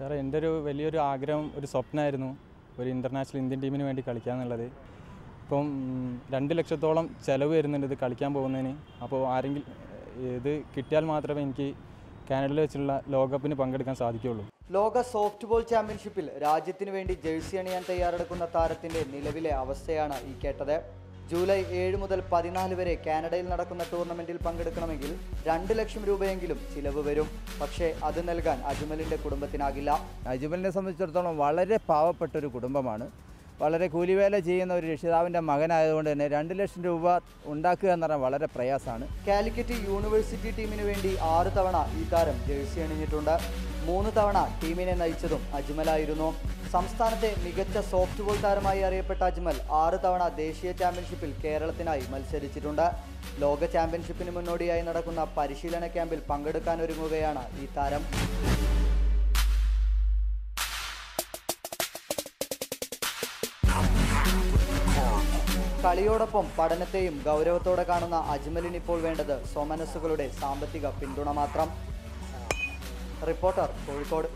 സാറേ, എൻ്റെ വലിയൊരു ആഗ്രഹം, ഒരു സ്വപ്നമായിരുന്നു ഒരു ഇൻ്റർനാഷണൽ ഇന്ത്യൻ ടീമിന് വേണ്ടി കളിക്കുക എന്നുള്ളത്. ഇപ്പം 2 ലക്ഷത്തോളം ചിലവ് വരുന്നുണ്ട് ഇത് കളിക്കാൻ പോകുന്നതിന്. അപ്പോൾ ആരെങ്കിലും ഇത് കിട്ടിയാൽ മാത്രമേ എനിക്ക് കാനഡയിൽ വെച്ചുള്ള ലോകകപ്പിന് പങ്കെടുക്കാൻ സാധിക്കുകയുള്ളൂ. ലോക സോഫ്റ്റ് ബോൾ ചാമ്പ്യൻഷിപ്പിൽ രാജ്യത്തിന് വേണ്ടി ജേഴ്സി അണിയാൻ തയ്യാറെടുക്കുന്ന താരത്തിൻ്റെ നിലവിലെ അവസ്ഥയാണ് ഈ കേട്ടത്. ജൂലൈ 7 മുതൽ 14 വരെ കാനഡയിൽ നടക്കുന്ന ടൂർണമെൻറ്റിൽ പങ്കെടുക്കണമെങ്കിൽ 2 ലക്ഷം രൂപയെങ്കിലും ചിലവ് വരും. പക്ഷേ അത് നൽകാൻ അജ്മലിൻ്റെ കുടുംബത്തിനാകില്ല. അജ്മലിനെ സംബന്ധിച്ചിടത്തോളം വളരെ പാവപ്പെട്ടൊരു കുടുംബമാണ്. വളരെ കൂലിവേല ചെയ്യുന്ന ഒരു രക്ഷിതാവിൻ്റെ മകനായതുകൊണ്ട് തന്നെ 2 ലക്ഷം രൂപ ഉണ്ടാക്കുക എന്ന് പറഞ്ഞാൽ വളരെ പ്രയാസമാണ്. കാലിക്കറ്റ് യൂണിവേഴ്സിറ്റി ടീമിന് വേണ്ടി 6 തവണ ഈ താരം ജേഴ്സി അണിഞ്ഞിട്ടുണ്ട്. 3 തവണ ടീമിനെ നയിച്ചതും അജ്മലായിരുന്നു. സംസ്ഥാനത്തെ മികച്ച സോഫ്റ്റ് ബോൾ താരമായി അറിയപ്പെട്ട അജ്മൽ 6 തവണ ദേശീയ ചാമ്പ്യൻഷിപ്പിൽ കേരളത്തിനായി മത്സരിച്ചിട്ടുണ്ട്. ലോക ചാമ്പ്യൻഷിപ്പിന് മുന്നോടിയായി നടക്കുന്ന പരിശീലന ക്യാമ്പിൽ പങ്കെടുക്കാനൊരുങ്ങുകയാണ് ഈ താരം. കളിയോടൊപ്പം പഠനത്തെയും ഗൗരവത്തോടെ കാണുന്ന അജ്മലിനിപ്പോൾ വേണ്ടത് സ്വമനസ്സുകളുടെ സാമ്പത്തിക പിന്തുണ മാത്രം. റിപ്പോർട്ടർ, കോഴിക്കോട്.